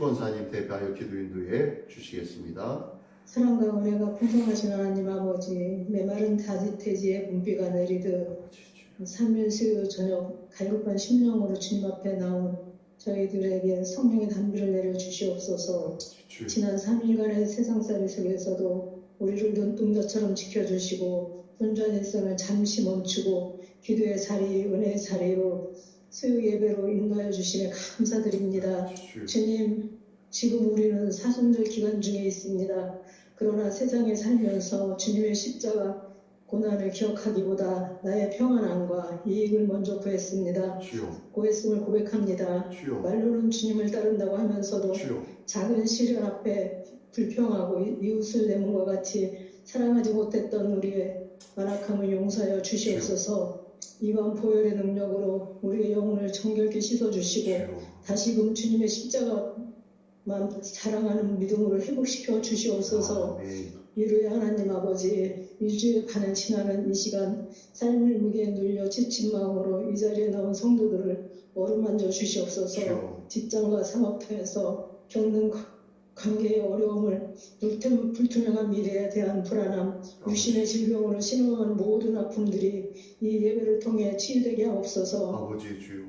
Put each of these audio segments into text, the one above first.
권사님 대표하여 기도 인도해 주시겠습니다. 사랑과 은혜가 풍성하신 하나님 아버지, 메마른 다지태지에 봄비가 내리듯 3일 수요 저녁 갈급한 심령으로 주님 앞에 나온 저희들에게 성령의 단비를 내려주시옵소서. 지난 3일간의 세상살이 속에서도 우리를 눈동자처럼 지켜주시고 분주한 일상을 잠시 멈추고 기도의 자리, 은혜의 자리로 수요 예배로 인도하여 주시며 감사드립니다. 주님, 지금 우리는 사순절 기간 중에 있습니다. 그러나 세상에 살면서 주님의 십자가 고난을 기억하기보다 나의 평안함과 이익을 먼저 구했습니다. 구했음을 고백합니다. 말로는 주님을 따른다고 하면서도 작은 시련 앞에 불평하고 이웃을 내문과 같이 사랑하지 못했던 우리의 완악함을 용서하여 주시옵소서. 이번 보혈의 능력으로 우리의 영혼을 정결케 씻어주시고 다시금 주님의 십자가만 자랑하는 믿음으로 회복시켜 주시옵소서. 이루의 하나님 아버지, 일주일 반을 지나는 이 시간 삶을 무게에 눌려 지친 마음으로 이 자리에 나온 성도들을 어루만져 주시옵소서. 직장과 산업터에서 겪는 관계의 어려움을 불투명한 미래에 대한 불안함, 육신의 질병으로 신음하는 모든 아픔들이 이 예배를 통해 치유되게 하옵소서. 아버지 주여,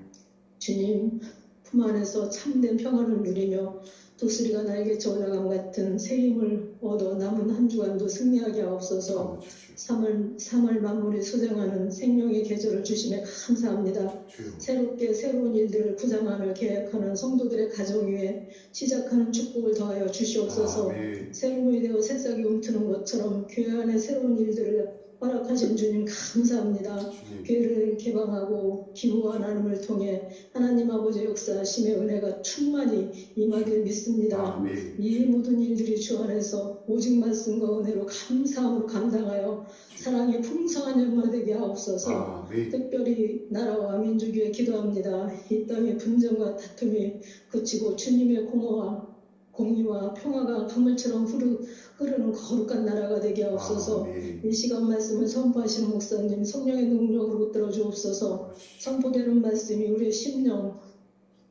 주님 품 안에서 참된 평안을 누리며 독수리가 날개쳐 올라감 같은 새 힘을 얻어 남은 한 주간도 승리하게 하옵소서. 3월 만물이 수정하는 생명의 계절을 주시며 감사합니다. 새롭게 새로운 일들을 구상하며 계획하는 성도들의 가정 위에 시작하는 축복을 더하여 주시옵소서. 새로움이 되어 새싹이 움트는 것처럼 교회 안에 새로운 일들을 허락하신 주님 감사합니다. 교회를 개방하고 기부와 나눔을 통해 하나님 아버지 역사하심의 은혜가 충만히 임하길 믿습니다. 이 모든 일들이 주 안에서 오직 말씀과 은혜로 감사함으로 감당하여 사랑의 풍성한 연말 되게 하옵소서. 특별히 나라와 민족 위에 기도합니다. 이 땅의 분쟁과 다툼이 그치고 주님의 공의와 평화가 강물처럼 흐르는 거룩한 나라가 되게 하옵소서. 이 시간 말씀을 선포하시는 목사님 성령의 능력으로 붙들어 주옵소서. 선포되는 말씀이 우리의 심령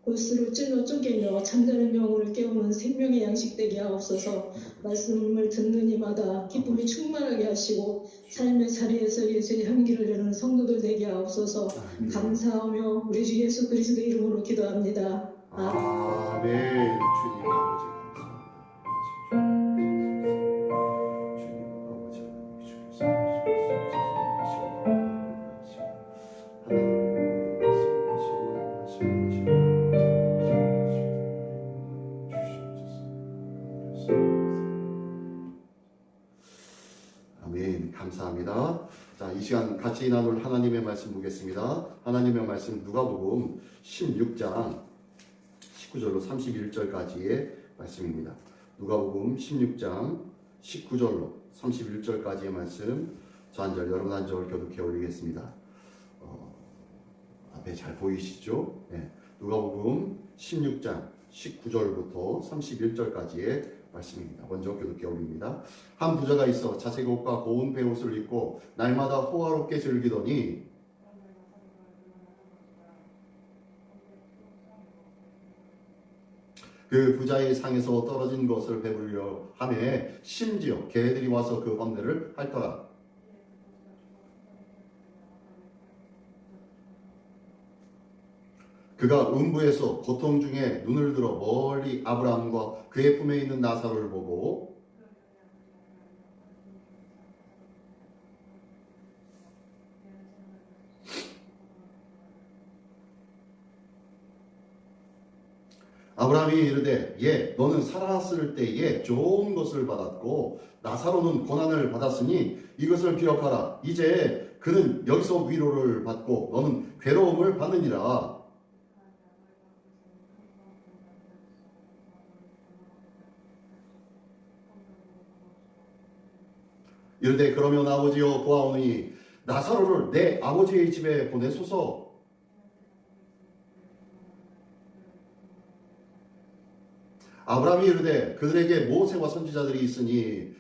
골수를 찔러 쪼개며 잠자는 영혼을 깨우는 생명의 양식 되게 하옵소서. 말씀을 듣는 이마다 기쁨이 충만하게 하시고 삶의 자리에서 예수의 향기를 내는 성도들 되게 하옵소서. 감사하며 우리 주 예수 그리스도의 이름으로 기도합니다. 아멘. 주님 아버지 아멘. 감사합니다. 자, 이 시간 같이 나눌 하나님의 말씀 보겠습니다. 하나님의 말씀 누가복음 16장 19절로 31절까지의 말씀입니다. 누가복음 16장 19절로 31절까지의 말씀, 저 한 절 여러분 한 절 교독해 올리겠습니다. 앞에 잘 보이시죠? 네. 누가복음 16장 19절부터 31절까지의 말씀입니다. 먼저 교독해 올립니다. 한 부자가 있어 자색 옷과 고운 베옷을 입고 날마다 호화롭게 즐기더니 그 부자의 상에서 떨어진 것을 배부르려 하매 심지어 개들이 와서 그 헌내를 핥더라. 그가 음부에서 고통 중에 눈을 들어 멀리 아브라함과 그의 품에 있는 나사로를 보고 아브라함이 이르되 예 너는 살았을 때에 좋은 것을 받았고 나사로는 고난을 받았으니 이것을 기억하라. 이제 그는 여기서 위로를 받고 너는 괴로움을 받느니라. 이르되 그러면 아버지여 보아오니 나사로를 내 아버지의 집에 보내소서. 아브라함이 이르되 그들에게 모세와 선지자들이 있으니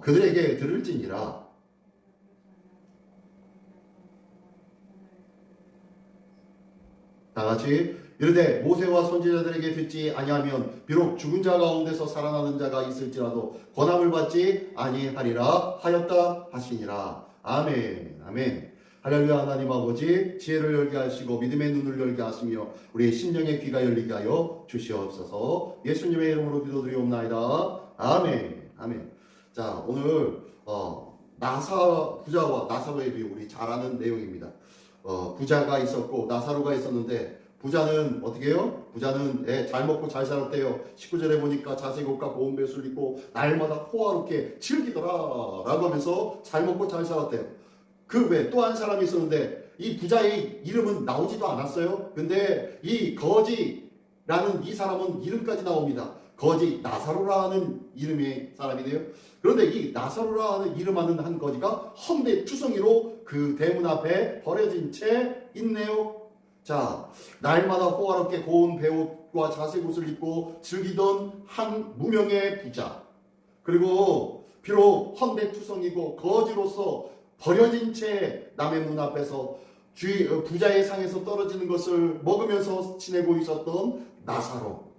그들에게 들을지니라. 다 같이 이르되 모세와 선지자들에게 듣지 아니하면 비록 죽은 자 가운데서 살아나는 자가 있을지라도 권함을 받지 아니하리라 하였다 하시니라. 아멘. 아멘. 할렐루야. 하나님 아버지, 지혜를 열게 하시고 믿음의 눈을 열게 하시며 우리의 심령의 귀가 열리게 하여 주시옵소서. 예수님의 이름으로 기도드리옵나이다. 아멘. 아멘. 자, 오늘 부자와 나사로의 비유, 우리 잘 아는 내용입니다. 부자가 있었고 나사로가 있었는데, 부자는 어떻게 해요? 부자는 잘 먹고 잘 살았대요. 19절에 보니까 자색 옷과 고운 배옷을 입고 날마다 호화롭게 즐기더라 라고 하면서 잘 먹고 잘 살았대요. 그 외에 또 한 사람이 있었는데, 이 부자의 이름은 나오지도 않았어요. 근데 이 거지라는 이 사람은 이름까지 나옵니다. 거지 나사로라는 이름의 사람이네요. 그런데 이 나사로라는 이름하는 한 거지가 헌데투성이로 그 대문 앞에 버려진 채 있네요. 자, 날마다 호화롭게 고운 배옷과 자색 옷을 입고 즐기던 한 무명의 부자, 그리고 비록 헌데투성이고 거지로서 버려진 채 남의 문 앞에서 부자의 상에서 떨어지는 것을 먹으면서 지내고 있었던 나사로.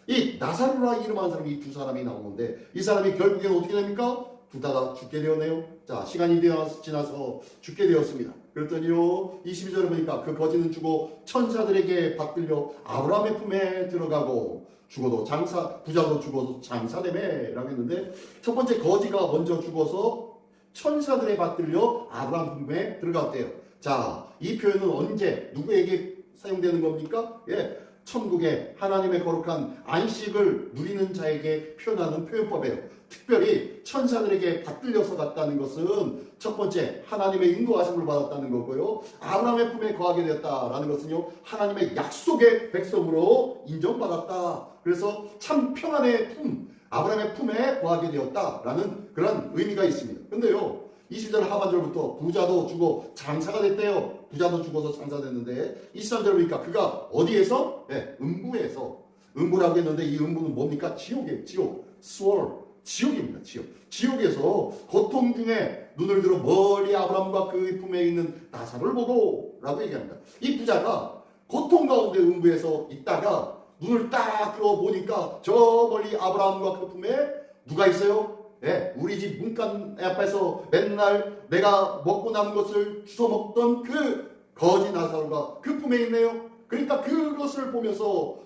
이 나사로라 이름하는 사람이 이 두 사람이 나오는데, 이 사람이 결국엔 어떻게 됩니까? 둘 다 죽게 되었네요. 자, 시간이 지나서 죽게 되었습니다. 그랬더니요, 22절에 보니까 그 거지는 죽어 천사들에게 받들려 아브라함의 품에 들어가고, 부자도 죽어서 장사되매 라고 했는데, 첫 번째 거지가 먼저 죽어서 천사들에 받들려 아브라함 품에 들어갔대요. 자, 이 표현은 언제 누구에게 사용되는 겁니까? 천국에 하나님의 거룩한 안식을 누리는 자에게 표현하는 표현법이에요. 특별히 천사들에게 받들려서 갔다는 것은 첫 번째 하나님의 인도하심을 받았다는 거고요. 아브라함의 품에 거하게 되었다라는 것은요, 하나님의 약속의 백성으로 인정받았다. 그래서 참 평안의 품, 아브라함의 품에 거하게 되었다라는 그런 의미가 있습니다. 근데요, 20절 하반절부터 부자도 죽어 장사가 됐대요. 부자도 죽어서 장사됐는데, 23절 보니까 그가 어디에서? 음부에서. 음부라고 했는데, 이 음부는 뭡니까? 지옥이에요. 지옥입니다. 지옥에서 고통 중에 눈을 들어 멀리 아브라함과 그 품에 있는 나사로를 보고 라고 얘기합니다. 이 부자가 고통 가운데 음부에서 있다가 눈을 딱 들어 보니까 저 멀리 아브라함과 그 품에 누가 있어요? 우리 집 문간 앞에서 맨날 내가 먹고 남은 것을 주워 먹던 그 거지 나사로가 그 품에 있네요. 그러니까 그것을 보면서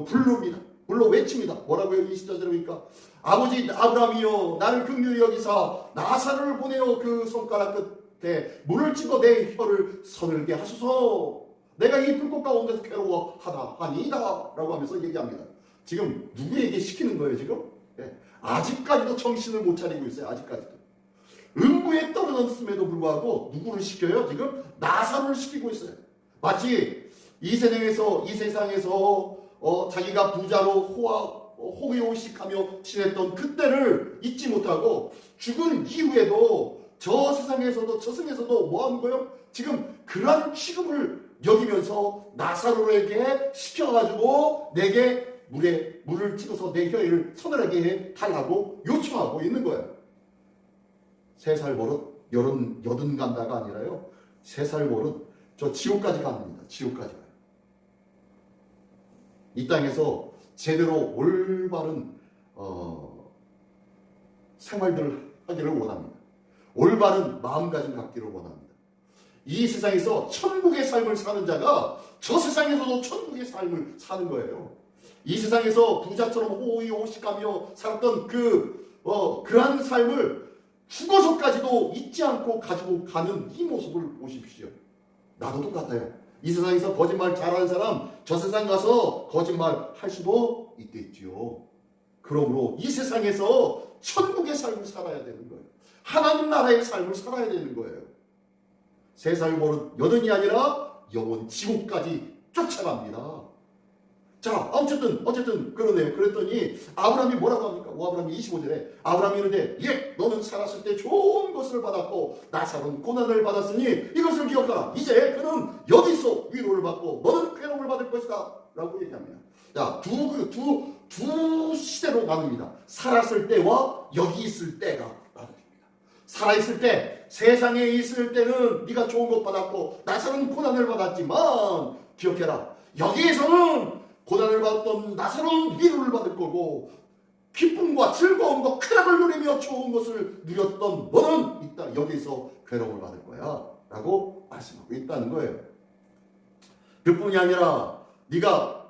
부릅니다. 불러 외칩니다. 뭐라고요? 20절 들으니까 아버지 아브라함이여, 나를 긍휼히 여기사 나사로를 보내어 그 손가락 끝에 물을 찍어 내 혀를 서늘게 하소서. 내가 이 불꽃 가운데서 괴로워하다 하니이다 라고 하면서 얘기합니다. 지금 누구에게 시키는 거예요 지금? 아직까지도 정신을 못 차리고 있어요. 아직까지도. 음부에 떨어졌음에도 불구하고 누구를 시켜요? 지금 나사로를 시키고 있어요. 마치 이 세상에서 자기가 부자로 호의호식하며 지냈던 그때를 잊지 못하고 죽은 이후에도 저 세상에서도 저승에서도 뭐 하는 거예요? 지금 그런 취급을 여기면서 나사로에게 시켜가지고 내게 물을 찍어서 내 혀를 서늘하게 달라고 요청하고 있는 거예요. 3살 버릇 여든 간다가 아니라요, 3살 버릇 저 지옥까지 갑니다. 지옥까지 가요. 이 땅에서 제대로 올바른 생활들을 하기를 원합니다. 올바른 마음가짐 갖기를 원합니다. 이 세상에서 천국의 삶을 사는 자가 저 세상에서도 천국의 삶을 사는 거예요. 이 세상에서 부자처럼 호의호식하며 살았던 그러한 삶을 죽어서까지도 잊지 않고 가지고 가는 이 모습을 보십시오. 나도 똑같아요. 이 세상에서 거짓말 잘하는 사람 저 세상 가서 거짓말 할 수도 있겠지요. 그러므로 이 세상에서 천국의 삶을 살아야 되는 거예요. 하나님 나라의 삶을 살아야 되는 거예요. 3살 버릇 여든이 아니라 영원 지옥까지 쫓아갑니다. 자, 어쨌든 그러네요. 그랬더니 아브라함이 뭐라고 합니까? 아브라함이 25절에 아브라함이 이르되 너는 살았을 때 좋은 것을 받았고 나사로는 고난을 받았으니 이것을 기억하라. 이제 그는 여기서 위로를 받고 너는 괴로움을 받을 것이다 라고 얘기합니다. 자, 두 시대로 나눕니다. 살았을 때와 여기 있을 때가 나눕니다. 살아있을 때, 세상에 있을 때는 네가 좋은 것 받았고 나사로는 고난을 받았지만 기억해라. 여기에서는 고난을 받던 나사로는 위로를 받을 거고 기쁨과 즐거움과 쾌락을 누리며 좋은 것을 누렸던 너는 이따 여기서 괴로움을 받을 거야 라고 말씀하고 있다는 거예요. 그뿐이 아니라 네가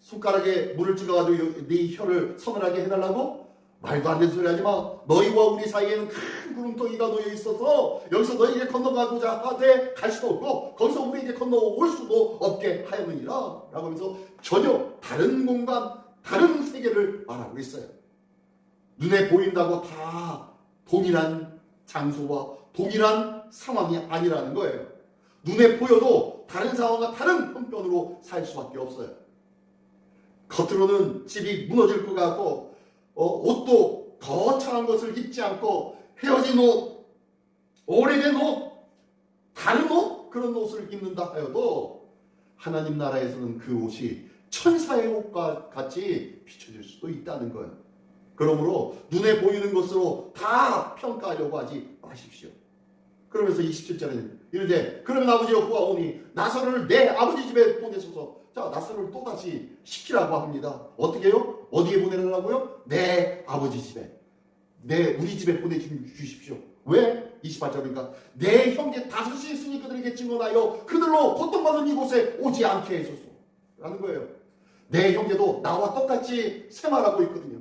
손가락에 물을 찍어가지고 네 혀를 서늘하게 해달라고? 말도 안 되는 소리 하지 마. 너희와 우리 사이에는 큰 구름덩이가 놓여 있어서 여기서 너희에게 건너가고자 하되 갈 수도 없고 거기서 우리에게 건너올 수도 없게 하였느니라 라고 하면서 전혀 다른 공간, 다른 세계를 말하고 있어요. 눈에 보인다고 다 동일한 장소와 동일한 상황이 아니라는 거예요. 눈에 보여도 다른 상황과 다른 형편으로 살 수밖에 없어요. 겉으로는 집이 무너질 것 같고 옷도 거창한 것을 입지 않고 헤어진 옷, 오래된 옷, 다른 옷, 그런 옷을 입는다 하여도 하나님 나라에서는 그 옷이 천사의 옷과 같이 비춰질 수도 있다는 거예요. 그러므로 눈에 보이는 것으로 다 평가하려고 하지 마십시오. 그러면서 27절에는 이르되 그러면 아버지여 구하오니 나사로를 내 아버지 집에 보내소서. 자, 나사로를 또다시 시키라고 합니다. 어떻게 해요? 어디에 보내려고요? 내 아버지 집에, 우리 집에 보내주십시오. 왜? 28절이니까 내 형제 다섯이 있으니 그들에게 증언하여 그들로 고통받는 이곳에 오지 않게 해소서 라는 거예요. 내 형제도 나와 똑같이 생활하고 있거든요.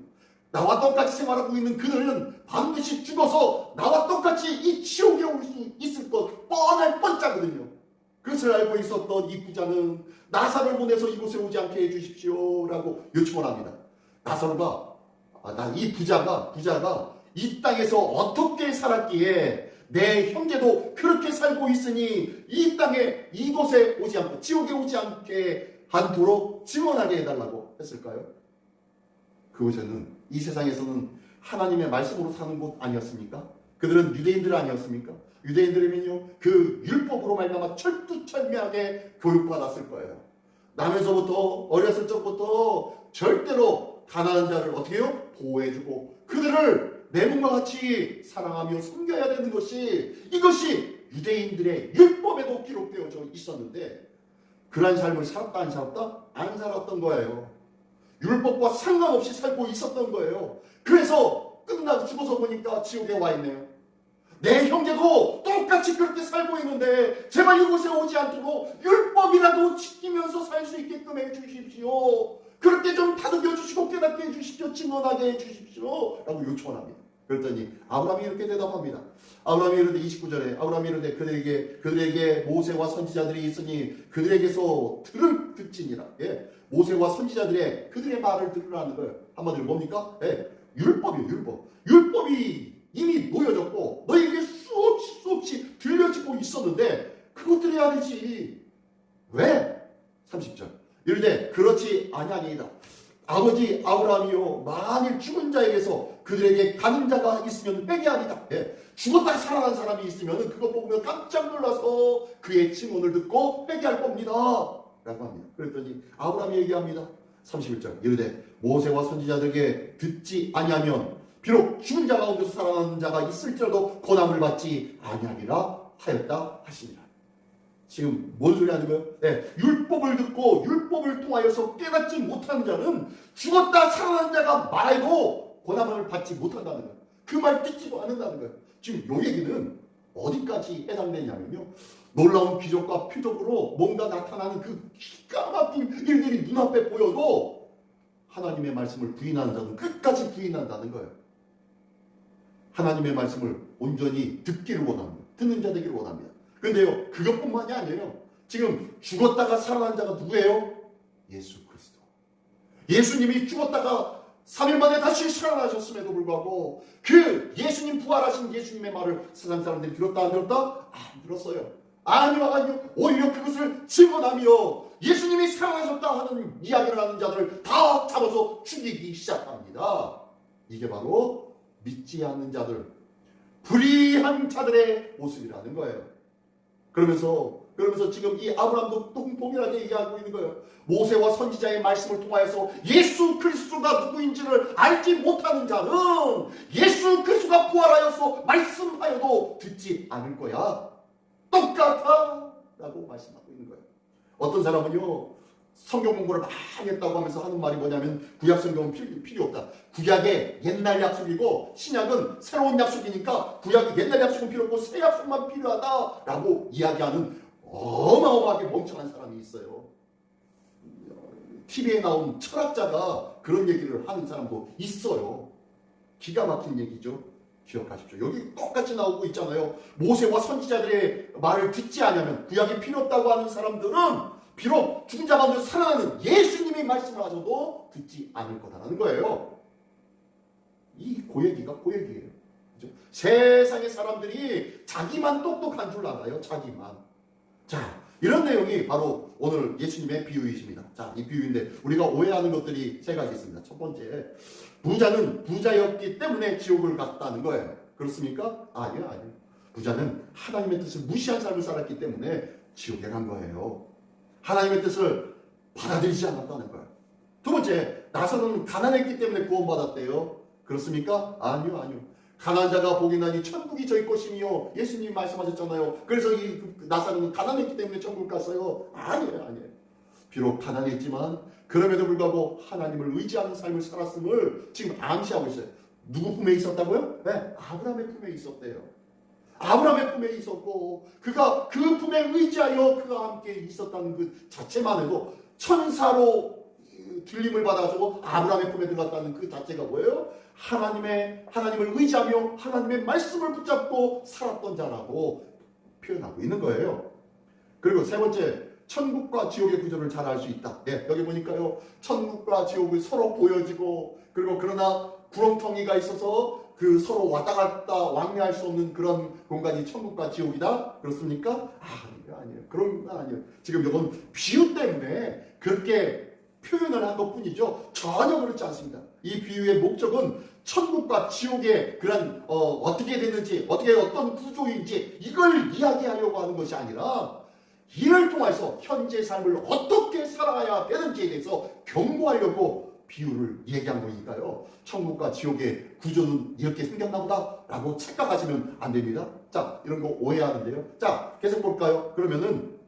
나와 똑같이 생활하고 있는 그들은 반드시 죽어서 나와 똑같이 이 지옥에 올 수 있을 것 뻔할 뻔짜거든요. 그것을 알고 있었던 이 부자는 나사로를 보내서 이곳에 오지 않게 해주십시오 라고 요청을 합니다. 나사로가, 이 부자가 이 땅에서 어떻게 살았기에 내 형제도 그렇게 살고 있으니 이 땅에 이곳에 오지 않고 지옥에 오지 않게 않도록 증언하게 해달라고 했을까요? 그곳에는 이 세상에서는 하나님의 말씀으로 사는 곳 아니었습니까? 그들은 유대인들 아니었습니까? 유대인들이면요 그 율법으로 말미암아 철두철미하게 교육받았을 거예요. 나면서부터 어렸을 적부터 절대로 가난한 자를 어떻게 해요? 보호해주고 그들을 내 몸과 같이 사랑하며 섬겨야 되는 이것이 유대인들의 율법에도 기록되어져 있었는데 그러한 삶을 살았다 안 살았다? 안 살았던 거예요. 율법과 상관없이 살고 있었던 거예요. 그래서 끝나고 죽어서 보니까 지옥에 와 있네요. 내 형제도 똑같이 그렇게 살고 있는데 제발 이곳에 오지 않도록 율법이라도 지키면서 살 수 있게끔 해주십시오. 그렇게 좀 다독여 주시고 깨닫게 해주십시오. 증언하게 해주십시오 라고 요청을 합니다. 그랬더니 아브라함이 이렇게 대답합니다. 아브라함이 이르되 29절에 아브라함이 이르되 그들에게 모세와 선지자들이 있으니 그들에게서 듣지니라. 예. 모세와 선지자들의 그들의 말을 들으라는 거예요. 한마디로 뭡니까? 예. 율법이에요. 율법이 이미 놓여졌고 너에게 수없이 들려지고 있었는데 그것 들어야 되지. 왜? 30절 이르되 그렇지 아니하니이다. 아버지 아브라함이요 만일 죽은 자에게서 그들에게 가는 자가 있으면 회개하리다. 예. 죽었다 살아난 사람이 있으면 그것 보면 깜짝 놀라서 그의 증언을 듣고 회개할 겁니다 라고 합니다. 그랬더니 아브라함이 얘기합니다. 31절 이르되 모세와 선지자들에게 듣지 아니하면 비록 죽은 자 가운데서 살아난 자가 있을지라도 고난을 받지 아니하리라 하였다 하시니라. 지금 뭔 소리 하는 거예요? 네, 율법을 듣고 율법을 통하여서 깨닫지 못하는 자는 죽었다 살아난 자가 말해도 고난을 받지 못한다는 거예요. 그 말 듣지도 않는다는 거예요. 지금 이 얘기는 어디까지 해당되냐면요, 놀라운 기적과 표적으로 뭔가 나타나는 그 기가 막힌 일들이 눈앞에 보여도 하나님의 말씀을 부인하는 자는 끝까지 부인한다는 거예요. 하나님의 말씀을 온전히 듣기를 원합니다. 듣는 자 되기를 원합니다. 그런데요, 그것뿐만이 아니에요. 지금 죽었다가 살아난 자가 누구예요? 예수 그리스도. 예수님이 죽었다가 3일 만에 다시 살아나셨음에도 불구하고 그 예수님 부활하신 예수님의 말을 세상 사람들이 들었다 안 들었다? 안 들었어요. 아니요. 오히려 그것을 증언하며 예수님이 살아나셨다 하는 이야기를 하는 자들을 다 잡아서 죽이기 시작합니다. 이게 바로 믿지 않는 자들, 불의한 자들의 모습이라는 거예요. 그러면서 지금 이 아브라함도 동일하게 얘기하고 있는 거예요. 모세와 선지자의 말씀을 통하여서 예수 그리스도가 누구인지를 알지 못하는 자는 예수 그리스도가 부활하여서 말씀하여도 듣지 않을 거야. 똑같아 라고 말씀하고 있는 거예요. 어떤 사람은요, 성경 공부를 많이 했다고 하면서 하는 말이 뭐냐면 구약 성경은 필요 없다. 구약의 옛날 약속이고 신약은 새로운 약속이니까 구약의 옛날 약속은 필요 없고 새 약속만 필요하다라고 이야기하는 어마어마하게 멍청한 사람이 있어요. TV에 나온 철학자가 그런 얘기를 하는 사람도 있어요. 기가 막힌 얘기죠. 기억하십시오. 여기 똑같이 나오고 있잖아요. 모세와 선지자들의 말을 듣지 않으면 구약이 필요 없다고 하는 사람들은 비록 죽은 자 가운데 살아나는 예수님의 말씀을 하셔도 듣지 않을 거다라는 거예요. 이 고얘기가 고얘기예요. 그렇죠? 세상의 사람들이 자기만 똑똑한 줄 알아요. 자기만. 자, 이런 내용이 바로 오늘 예수님의 비유이십니다. 자, 이 비유인데 우리가 오해하는 것들이 세 가지 있습니다. 첫 번째, 부자는 부자였기 때문에 지옥을 갔다는 거예요. 그렇습니까? 아니요. 부자는 하나님의 뜻을 무시한 삶을 살았기 때문에 지옥에 간 거예요. 하나님의 뜻을 받아들이지 않았다는 거예요. 두 번째, 나사로는 가난했기 때문에 구원받았대요. 그렇습니까? 아니요. 가난한 자가 복이 나니 천국이 저희 것이며 예수님이 말씀하셨잖아요. 그래서 이 나사로는 가난했기 때문에 천국 갔어요. 아니에요. 비록 가난했지만 그럼에도 불구하고 하나님을 의지하는 삶을 살았음을 지금 암시하고 있어요. 누구 품에 있었다고요? 네, 아브라함의 품에 있었대요. 아브라함의 품에 있었고 그가 그 품에 의지하여 그가 함께 있었다는 그 자체만 해도 천사로 들림을 받아가지고 아브라함의 품에 들어갔다는 그 자체가 뭐예요? 하나님을 의지하며 하나님의 말씀을 붙잡고 살았던 자라고 표현하고 있는 거예요. 그리고 세 번째, 천국과 지옥의 구조를 잘 알 수 있다. 네, 여기 보니까요, 천국과 지옥이 서로 보여지고 그리고 그러나 구렁텅이가 있어서 그 서로 왔다 갔다 왕래할 수 없는 그런 공간이 천국과 지옥이다. 그렇습니까? 아니에요. 그런 건 아니에요. 지금 이건 비유 때문에 그렇게 표현을 한 것뿐이죠. 전혀 그렇지 않습니다. 이 비유의 목적은 천국과 지옥의 그런 어떻게 됐는지 어떤 구조인지 이걸 이야기하려고 하는 것이 아니라 이를 통해서 현재 삶을 어떻게 살아야 되는지에 대해서 경고하려고 비유를 얘기한 거니까요. 천국과 지옥의 구조는 이렇게 생겼나 보다 라고 착각하시면 안 됩니다. 자, 이런 거 오해하는데요. 자, 계속 볼까요? 그러면은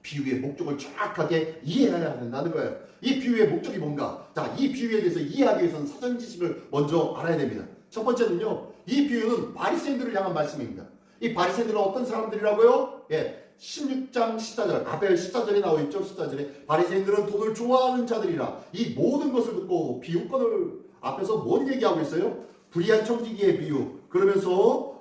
비유의 목적을 정확하게 이해해야 된다는 거예요. 이 비유의 목적이 뭔가? 자, 이 비유에 대해서 이해하기 위해서는 사전 지식을 먼저 알아야 됩니다. 첫 번째는요, 이 비유는 바리새인들을 향한 말씀입니다. 이 바리새인들은 어떤 사람들이라고요? 16장 14절, 앞에 14절에 나와 있죠. 14절에 바리새인들은 돈을 좋아하는 자들이라 이 모든 것을 듣고 비유권을 앞에서 뭔 얘기하고 있어요? 불의한 청지기의 비유. 그러면서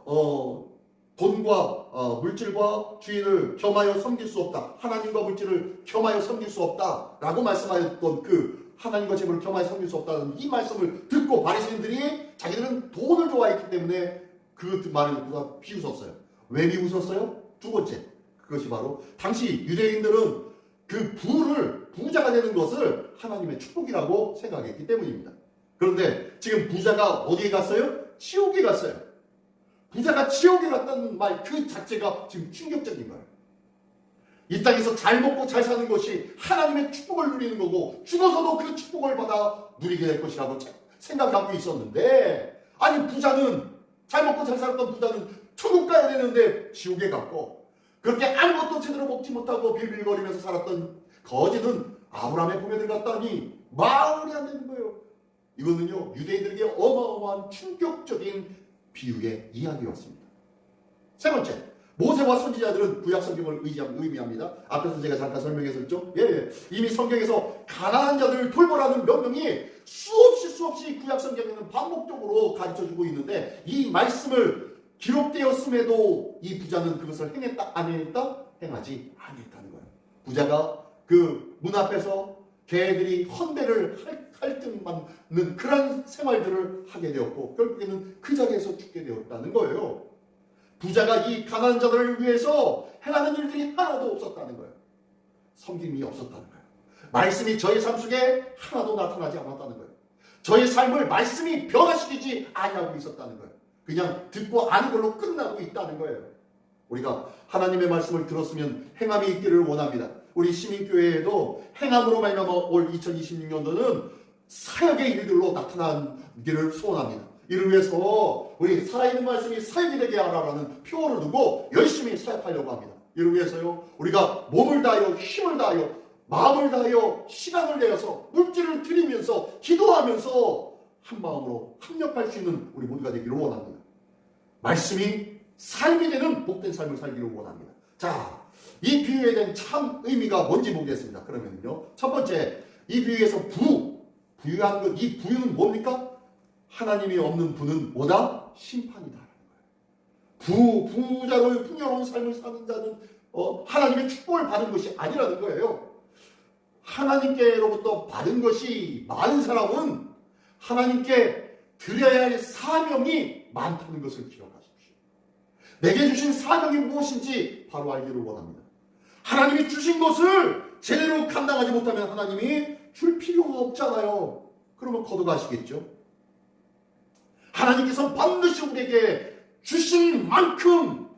돈과 물질과 주인을 겸하여 섬길 수 없다. 하나님과 물질을 겸하여 섬길 수 없다. 라고 말씀하였던 그 하나님과 재물을 겸하여 섬길 수 없다는 이 말씀을 듣고 바리새인들이 자기들은 돈을 좋아했기 때문에 그 말을 듣고 비웃었어요. 왜 비웃었어요? 두 번째, 그것이 바로 당시 유대인들은 그 부자가 되는 것을 하나님의 축복이라고 생각했기 때문입니다. 그런데 지금 부자가 어디에 갔어요? 지옥에 갔어요. 부자가 지옥에 갔다는 말 그 자체가 지금 충격적인 거예요. 이 땅에서 잘 먹고 잘 사는 것이 하나님의 축복을 누리는 거고 죽어서도 그 축복을 받아 누리게 될 것이라고 생각하고 있었는데, 아니 부자는 잘 먹고 잘 살았던 부자는 천국 가야 되는데 지옥에 갔고, 그렇게 아무것도 제대로 먹지 못하고 빌빌거리면서 살았던 거지는 아브라함의 품에 들어갔다니 말이 안 되는 거예요. 이거는요, 유대인들에게 어마어마한 충격적인 비유의 이야기였습니다. 세 번째, 모세와 선지자들은 구약 성경을 의미합니다. 앞에서 제가 잠깐 설명했었죠. 이미 성경에서 가난한 자들을 돌보라는 명령이 수없이 구약 성경에는 반복적으로 가르쳐주고 있는데, 이 말씀을 기록되었음에도 이 부자는 그것을 행했다 안 했다? 행하지 아니했다는 거예요. 부자가 그 문 앞에서 개들이 헌배를 할 듯만 그런 생활들을 하게 되었고 결국에는 그 자리에서 죽게 되었다는 거예요. 부자가 이 가난한 자들을 위해서 행하는 일들이 하나도 없었다는 거예요. 섬김이 없었다는 거예요. 말씀이 저의 삶 속에 하나도 나타나지 않았다는 거예요. 저의 삶을 말씀이 변화시키지 아니하고 있었다는 거예요. 그냥 듣고 아는 걸로 끝나고 있다는 거예요. 우리가 하나님의 말씀을 들었으면 행함이 있기를 원합니다. 우리 시민교회에도 행함으로 말미암아 올 2026년도는 사역의 일들로 나타나기를 소원합니다. 이를 위해서 우리 살아있는 말씀이 사역이 되게 하라라는 표어를 두고 열심히 사역하려고 합니다. 이를 위해서요, 우리가 몸을 다하여 힘을 다하여 마음을 다하여 시간을 내어서 물질을 드리면서 기도하면서 한 마음으로 합력할 수 있는 우리 모두가 되기를 원합니다. 말씀이 삶이 되는 복된 삶을 살기를 원합니다. 자, 이 비유에 대한 참 의미가 뭔지 보겠습니다. 그러면요, 첫 번째, 이 비유에서 부유한 것, 이 부유는 뭡니까? 하나님이 없는 부는 뭐다? 심판이다. 부자로 풍요로운 삶을 사는 자는 하나님의 축복을 받은 것이 아니라는 거예요. 하나님께로부터 받은 것이 많은 사람은 하나님께 드려야 할 사명이 많다는 것을 기억하십시오. 내게 주신 사명이 무엇인지 바로 알기를 원합니다. 하나님이 주신 것을 제대로 감당하지 못하면 하나님이 줄 필요가 없잖아요. 그러면 거둬가시겠죠. 하나님께서 반드시 우리에게 주신 만큼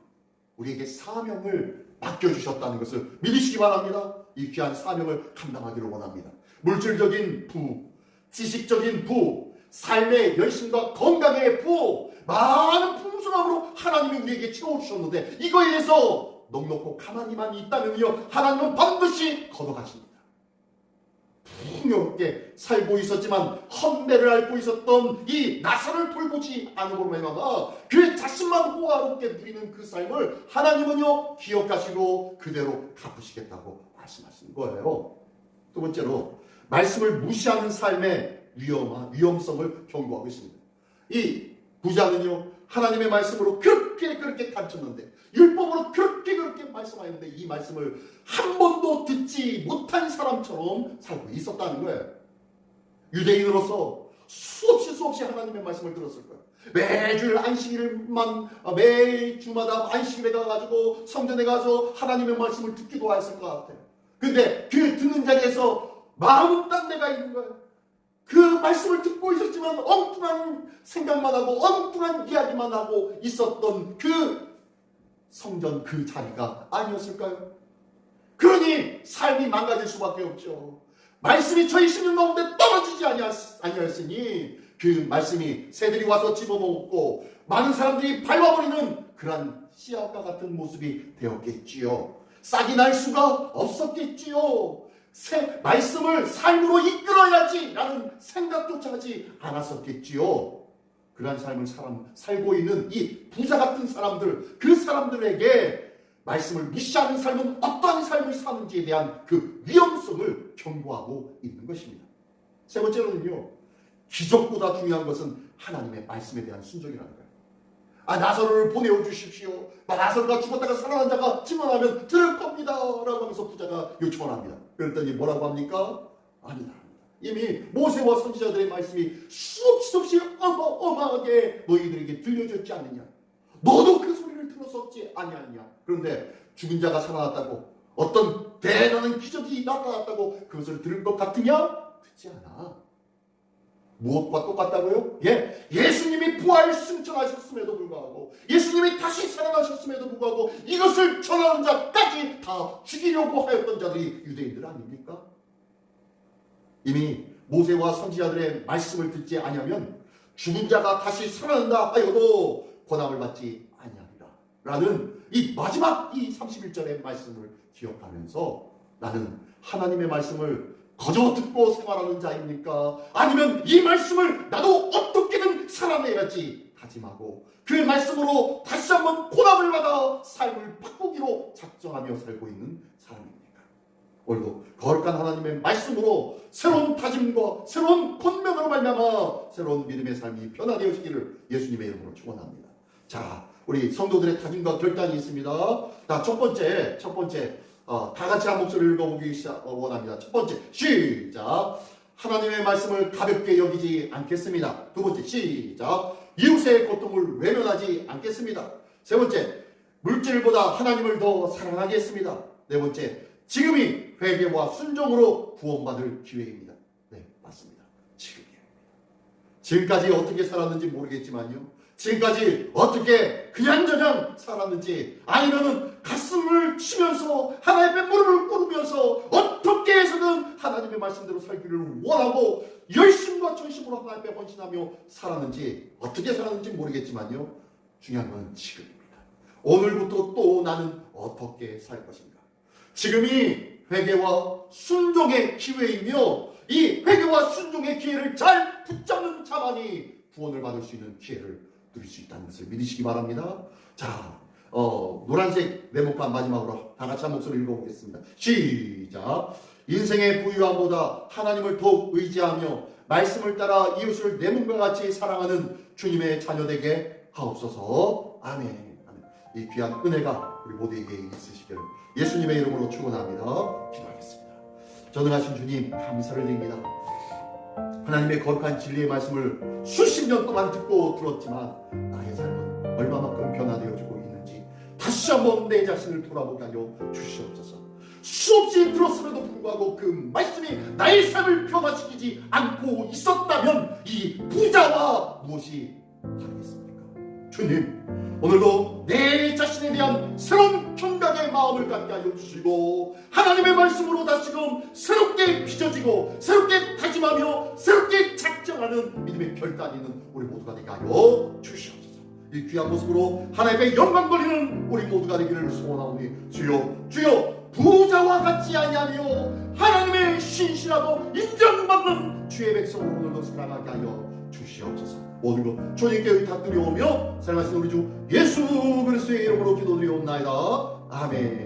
우리에게 사명을 맡겨주셨다는 것을 믿으시기 바랍니다. 이 귀한 사명을 감당하기를 원합니다. 물질적인 부, 지식적인 부, 삶의 열심과 건강의 부, 많은 풍성함으로 하나님이 우리에게 채워주셨는데 이거에 대해서 넉넉고 가만히만 있다면요, 하나님은 반드시 걷어가십니다. 풍요롭게 살고 있었지만 헛내를 앓고 있었던 이 나사를 돌보지 않음으로 말미암아 그 자신만 호화롭게 누리는 그 삶을 하나님은요 기억하시고 그대로 갚으시겠다고 말씀하신 거예요. 두 번째로, 말씀을 무시하는 삶의 위험성을 경고하고 있습니다. 이 부자는요 하나님의 말씀으로 그렇게 가르쳤는데, 율법으로 그렇게 말씀하였는데 이 말씀을 한 번도 듣지 못한 사람처럼 살고 있었다는 거예요. 유대인으로서 수없이 하나님의 말씀을 들었을 거예요. 매주 안식일만, 매 주마다 안식일에 가가지고 성전에 가서 하나님의 말씀을 듣기도 했을 것 같아요. 근데 그 듣는 자리에서 마음은 딴 데가 있는 거예요. 그 말씀을 듣고 있었지만 엉뚱한 생각만 하고 엉뚱한 이야기만 하고 있었던 그 성전 그 자리가 아니었을까요? 그러니 삶이 망가질 수밖에 없죠. 말씀이 저희 심령 가운데 떨어지지 아니하였으니 그 말씀이 새들이 와서 집어먹고 많은 사람들이 밟아버리는 그러한 씨앗과 같은 모습이 되었겠지요. 싹이 날 수가 없었겠지요. 말씀을 삶으로 이끌어야지 라는 생각조차 하지 않았었겠지요. 그러한 삶을 살고 있는 이 부자 같은 사람들, 그 사람들에게 말씀을 무시하는 삶은 어떠한 삶을 사는지에 대한 그 위험성을 경고하고 있는 것입니다. 세 번째로는요, 기적보다 중요한 것은 하나님의 말씀에 대한 순종이라는 거예요. 나사로를 보내어 주십시오. 나사로가 죽었다가 살아난 자가 증언하면 들을 겁니다 라고 하면서 부자가 요청을 합니다. 그랬더니 뭐라고 합니까? 아니다. 이미 모세와 선지자들의 말씀이 수없이 어마어마하게 너희들에게 들려졌지 않느냐. 너도 그 소리를 들었었지 아니하느냐. 그런데 죽은 자가 살아났다고, 어떤 대단한 기적이 나타났다고 그것을 들을 것 같으냐? 듣지 않아. 무엇과 똑같다고요? 예수님이 부활 승천하셨음에도 불구하고, 예수님이 다시 살아나셨음에도 불구하고 이것을 전하는 자까지 다 죽이려고 하였던 자들이 유대인들 아닙니까? 이미 모세와 선지자들의 말씀을 듣지 아니하면 죽은 자가 다시 살아난다 하여도 권함을 받지 아니하리라 라는 이 마지막 이 31절의 말씀을 기억하면서, 나는 하나님의 말씀을 거저 듣고 생활하는 자입니까? 아니면 이 말씀을 나도 어떻게든 살아내야지 다짐하고 그 말씀으로 다시 한번 보답을 받아 삶을 바꾸기로 작정하며 살고 있는 사람입니까? 오늘도 거룩한 하나님의 말씀으로 새로운 다짐과 새로운 권면으로 말미암아 새로운 믿음의 삶이 변화되어지기를 예수님의 이름으로 축원합니다. 자, 우리 성도들의 다짐과 결단이 있습니다. 자, 첫 번째 다 같이 한 목소리를 읽어보기 원합니다. 첫 번째, 시작. 하나님의 말씀을 가볍게 여기지 않겠습니다. 두 번째, 시작. 이웃의 고통을 외면하지 않겠습니다. 세 번째, 물질보다 하나님을 더 사랑하겠습니다. 네 번째, 지금이 회개와 순종으로 구원받을 기회입니다. 네, 맞습니다. 지금이에요. 지금까지 어떻게 살았는지 모르겠지만요, 지금까지 어떻게 그냥저냥 살았는지, 아니면은 가슴을 치면서 하나님 앞에 무릎을 꿇으면서 어떻게 해서든 하나님의 말씀대로 살기를 원하고 열심과 전심으로 하나님 앞에 헌신하며 살았는지, 어떻게 살았는지 모르겠지만요, 중요한 건 지금입니다. 오늘부터 또 나는 어떻게 살 것인가? 지금이 회개와 순종의 기회이며 이 회개와 순종의 기회를 잘 붙잡는 자만이 구원을 받을 수 있는 기회를 누릴 수 있다는 것을 믿으시기 바랍니다. 자, 노란색 네모칸 마지막으로 다 같이 한 목소리로 읽어보겠습니다. 시작. 인생의 부유함보다 하나님을 더욱 의지하며 말씀을 따라 이웃을 내 몸과 같이 사랑하는 주님의 자녀되게 하옵소서. 아멘. 아멘. 이 귀한 은혜가 우리 모두에게 있으시기를 예수님의 이름으로 축원합니다. 기도하겠습니다. 전능하신 주님 감사를 드립니다. 하나님의 거룩한 진리의 말씀을 수십 년 동안 듣고 들었지만 나의 삶은 얼마만큼 변화되어지고 있는지 다시 한번 내 자신을 돌아보게 하여 주시옵소서. 수없이 들었음에도 불구하고 그 말씀이 나의 삶을 변화시키지 않고 있었다면 이 부자와 무엇이 다르겠습니까? 주님, 오늘도 내 자신에 대한 새로운 평강의 마음을 갖게 하여 주시고 하나님의 말씀으로 다시금 새롭게 빚어지고 새롭게 다짐하며 새롭게 작정하는 믿음의 결단이 있는 우리 모두가 되게 하여 주시옵소서. 이 귀한 모습으로 하나님의 영광 돌리는 우리 모두가 되기를 소원하오니 주여 부자와 같지 아니하며 하나님의 신실하고 인정받는 주의 백성으로 오늘도 살아가게 하여 주시옵소서. 모든 것 주님께 의탁드리오며 사랑하신 우리 주 예수 그리스도의 이름으로 기도드리옵나이다. 아멘.